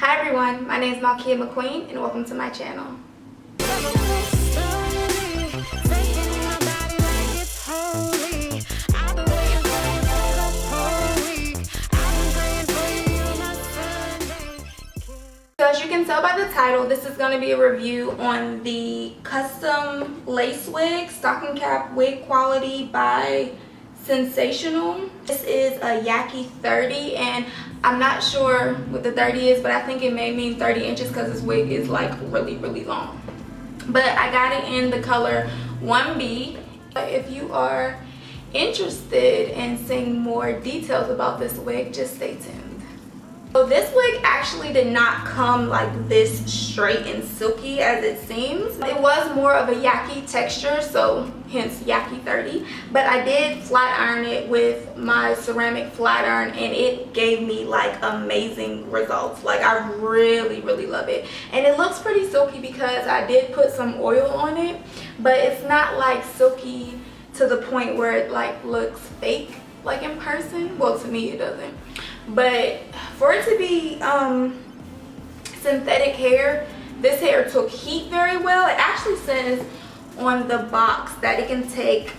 Hi everyone, my name is Malkia McKween and welcome to my channel. So as you can tell by the title, this is going to be a review on the custom lace wig, stocking cap wig quality by Sensationnel. This is a Yaki 30 and I'm not sure what the 30 is, but I think it may mean 30 inches because this wig is like really long. But I got it in the color 1B. If you are interested in seeing more details about this wig, just stay tuned. So this wig actually did not come like this straight and silky as it seems. It was more of a Yaki texture, so hence Yaki 30. But I did flat iron it with my ceramic flat iron and it gave me like amazing results. Like I really love it. And it looks pretty silky because I did put some oil on it, but it's not like silky to the point where it like looks fake like in person. Well, to me it doesn't. But for it to be synthetic hair, this hair took heat very well. It actually says on the box that it can take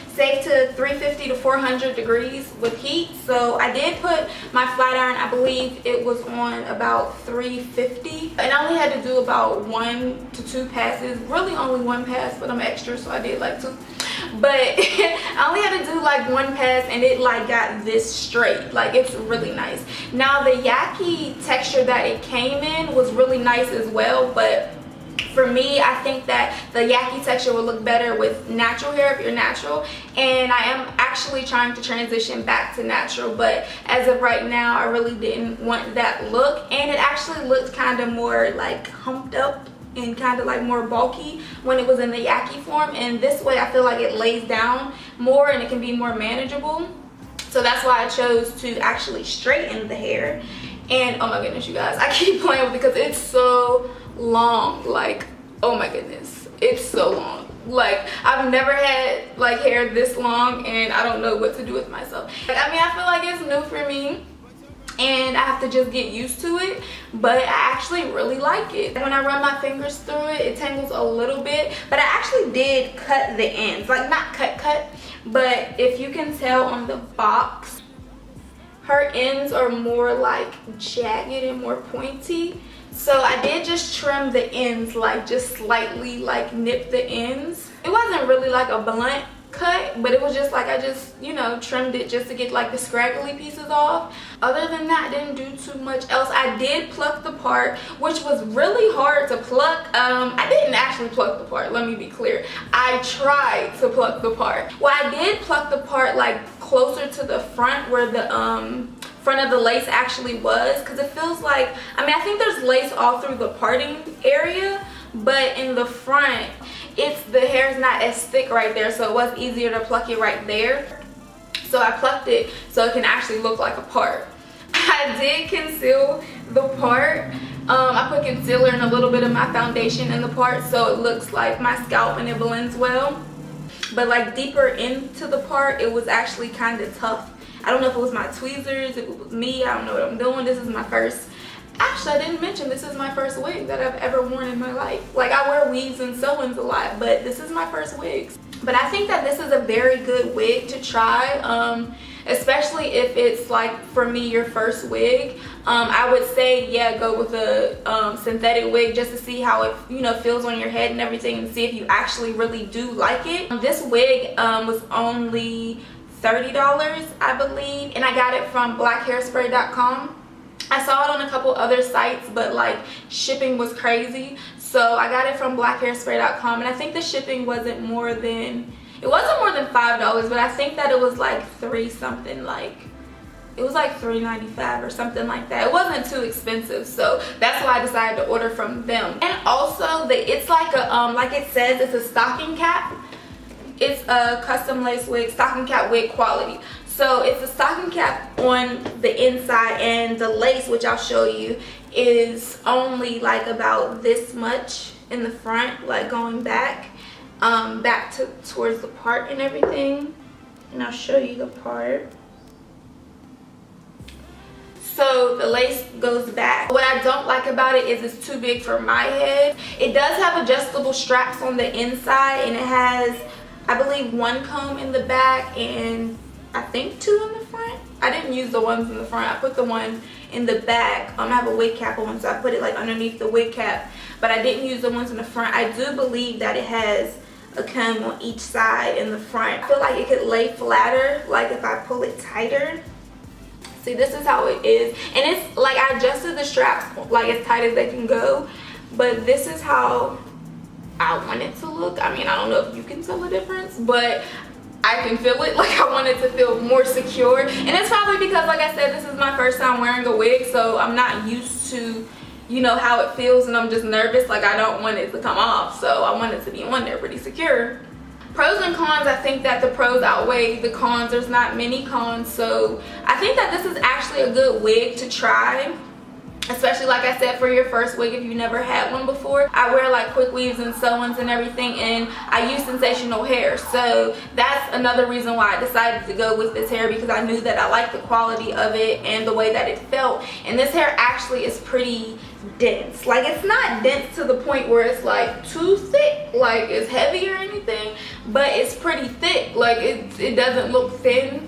safe to 350 to 400 degrees with heat. So I did put my flat iron, I believe it was on about 350, and I only had to do about 1 to 2 passes. Really only 1 pass, but I'm extra, so I did like 2. But I only had to do like 1 pass and it like got this straight. Like it's really nice. Now the Yaki texture that it came in was really nice as well, but for me, I think that the Yaki texture will look better with natural hair if you're natural, and I am actually trying to transition back to natural, but as of right now I really didn't want that look, and it actually looked kind of more like humped up and kind of like more bulky when it was in the Yaki form, and this way I feel like it lays down more and it can be more manageable. So that's why I chose to actually straighten the hair. And oh my goodness, you guys, I keep playing with it because it's so long. Like, oh my goodness, it's so long. Like I've never had like hair this long and I don't know what to do with myself. Like, I mean, I feel like it's new for me and I have to just get used to it, but I actually really like it. When I run my fingers through it, it tangles a little bit, but I actually did cut the ends, like not cut, but if you can tell on the box, her ends are more like jagged and more pointy. So I did just trim the ends, like just slightly like nip the ends. It wasn't really like a blunt cut, but it was just like I just, you know, trimmed it just to get like the scraggly pieces off. Other than that, I didn't do too much else. I did pluck the part, which was really hard to pluck. I didn't actually pluck the part, let me be clear. I tried to pluck the part. Well, I did pluck the part like closer to the front where the front of the lace actually was, because it feels like, I mean, I think there's lace all through the parting area, but in the front the hair is not as thick right there, so it was easier to pluck it right there. So I plucked it so it can actually look like a part. I did conceal the part. I put concealer and a little bit of my foundation in the part so it looks like my scalp and it blends well. But like deeper into the part, it was actually kind of tough. I don't know if it was my tweezers, if it was me, I don't know what I'm doing. This is my first, actually I didn't mention, this is my first wig that I've ever worn in my life. Like I wear wigs and sew-ins a lot, but this is my first wig. But I think that this is a very good wig to try, especially if it's like, for me, your first wig. I would say, yeah, go with a synthetic wig just to see how it, you know, feels on your head and everything, and see if you actually really do like it. This wig was only $30, I believe, and I got it from blackhairspray.com. I saw it on a couple other sites, but like shipping was crazy, so I got it from blackhairspray.com, and I think the shipping wasn't more than, it wasn't more than $5, but I think that it was like $3-something, like it was like $3.95 or something like that. It wasn't too expensive, so that's why I decided to order from them. And also it's like a like it says, it's a stocking cap. It's a custom lace wig, stocking cap wig quality. So it's a stocking cap on the inside, and the lace, which I'll show you, is only like about this much in the front, like going back towards the part and everything. And I'll show you the part. So the lace goes back. What I don't like about it is it's too big for my head. It does have adjustable straps on the inside, and it has, I believe, 1 comb in the back and I think 2 in the front. I didn't use the ones in the front. I put the one in the back. I have a wig cap on, so I put it like underneath the wig cap, but I didn't use the ones in the front. I do believe that it has a comb on each side in the front. I feel like it could lay flatter, like if I pull it tighter. See, this is how it is, and it's like I adjusted the straps like as tight as they can go, but this is how I want it to look. I mean, I don't know if you can tell the difference, but I can feel it. Like, I want it to feel more secure, and it's probably because, like I said, this is my first time wearing a wig, so I'm not used to, you know, how it feels, and I'm just nervous. Like, I don't want it to come off, so I want it to be on there pretty secure. Pros and cons, I think that the pros outweigh the cons. There's not many cons, so I think that this is actually a good wig to try, especially, like I said, for your first wig if you've never had one before. I wear like quick weaves and sew-ins and everything, and I use Sensationnel hair, so that's another reason why I decided to go with this hair, because I knew that I liked the quality of it and the way that it felt. And this hair actually is pretty dense. Like, it's not dense to the point where it's like too thick, like it's heavy or anything, but it's pretty thick. Like, it doesn't look thin.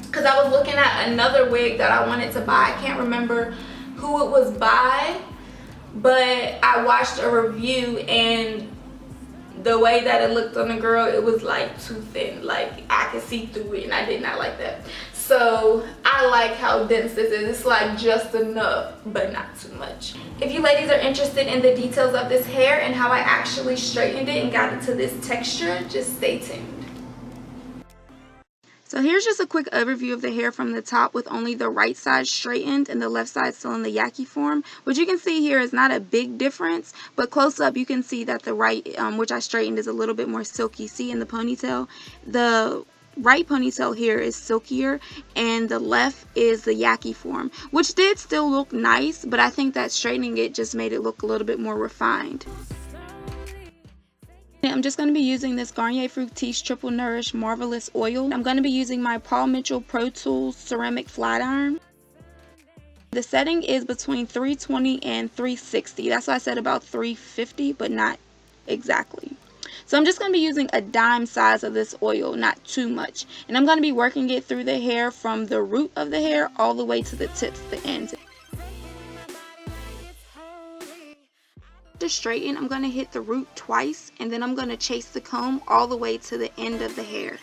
Because I was looking at another wig that I wanted to buy. I can't remember who it was by, but I watched a review, and the way that it looked on the girl, it was like too thin. Like, I could see through it, and I did not like that. So I like how dense this is. It's like just enough, but not too much. If you ladies are interested in the details of this hair and how I actually straightened it and got it to this texture, just stay tuned. So here's just a quick overview of the hair from the top, with only the right side straightened and the left side still in the Yaki form. What you can see here is not a big difference, but close up you can see that the right, which I straightened, is a little bit more silky. See, in the ponytail, the right ponytail here is silkier, and the left is the Yaki form, which did still look nice, but I think that straightening it just made it look a little bit more refined. I'm just going to be using this Garnier Fructis Triple Nourish Marvelous Oil. I'm going to be using my Paul Mitchell Pro Tools Ceramic Flat Iron. The setting is between 320 and 360. That's why I said about 350, but not exactly. So I'm just going to be using a dime size of this oil, not too much. And I'm going to be working it through the hair from the root of the hair all the way to the tips, the ends. To straighten, I'm going to hit the root twice, and then I'm going to chase the comb all the way to the end of the hair.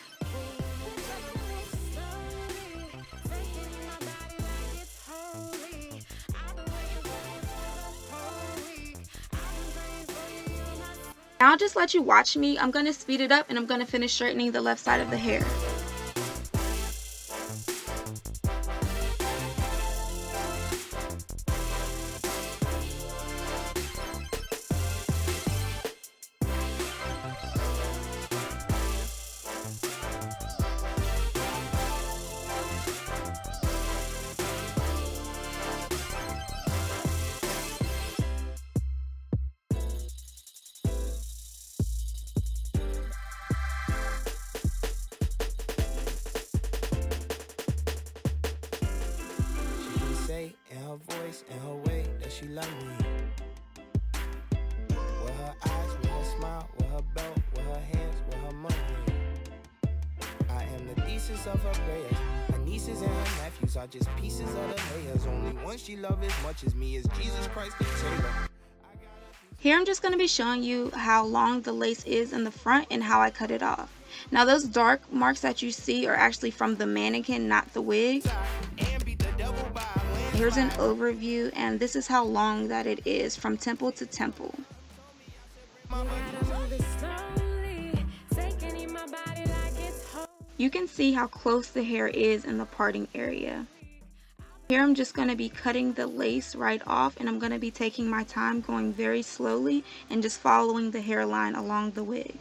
Now I'll just let you watch me. I'm going to speed it up, and I'm going to finish straightening the left side of the hair. In her voice, in her way, that she love me. With her eyes, with her smile, with her belt, with her hands, with her money. I am the thesis of her prayers. Her nieces and her nephews are just pieces of the layers. Only one she loves as much as me is Jesus Christ the Savior. Here I'm just going to be showing you how long the lace is in the front and how I cut it off. Now those dark marks that you see are actually from the mannequin, not the wig. Here's an overview, and this is how long that it is from temple to temple. You can see how close the hair is in the parting area. Here I'm just going to be cutting the lace right off, and I'm going to be taking my time, going very slowly and just following the hairline along the wig.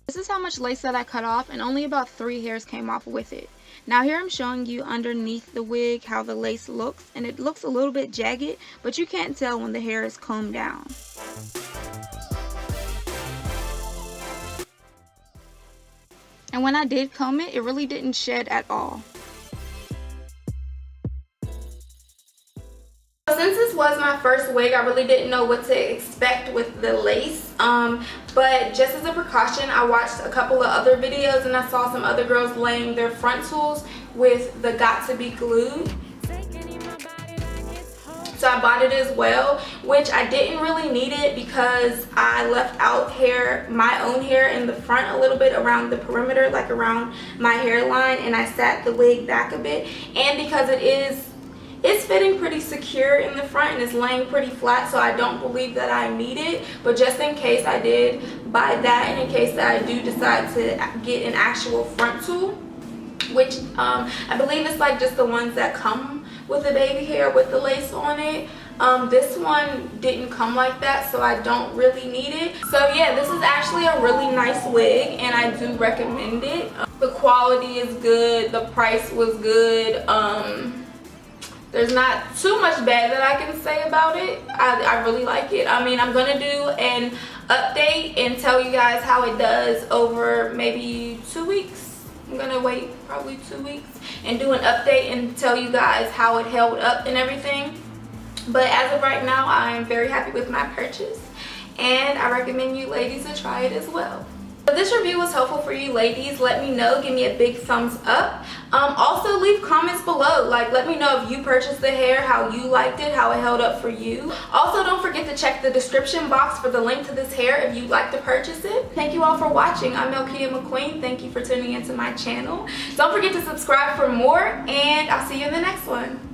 This is how much lace that I cut off, and only about 3 hairs came off with it. Now here I'm showing you underneath the wig how the lace looks, and it looks a little bit jagged, but you can't tell when the hair is combed down. And when I did comb it, it really didn't shed at all. Since this was my first wig, I really didn't know what to expect with the lace. But just as a precaution, I watched a couple of other videos and I saw some other girls laying their frontals with the Got To Be glued. So I bought it as well, which I didn't really need it because I left out hair, my own hair in the front a little bit around the perimeter, like around my hairline, and I sat the wig back a bit. And because it's fitting pretty secure in the front and it's laying pretty flat, so I don't believe that I need it. But just in case I did buy that, and in case that I do decide to get an actual frontal, which I believe it's like just the ones that come with the baby hair with the lace on it. This one didn't come like that, so I don't really need it. So yeah, this is actually a really nice wig and I do recommend it. The quality is good, the price was good. There's not too much bad that I can say about it. I really like it. I mean, I'm gonna do an update and tell you guys how it does over maybe 2 weeks. I'm gonna wait probably 2 weeks and do an update and tell you guys how it held up and everything. But as of right now, I am very happy with my purchase and I recommend you ladies to try it as well. If this review was helpful for you ladies, let me know. Give me a big thumbs up. Also leave comments below, like let me know if you purchased the hair, how you liked it, how it held up for you. Also don't forget to check the description box for the link to this hair if you'd like to purchase it. Thank you all for watching. I'm Malkia McKween. Thank you for tuning into my channel. Don't forget to subscribe for more and I'll see you in the next one.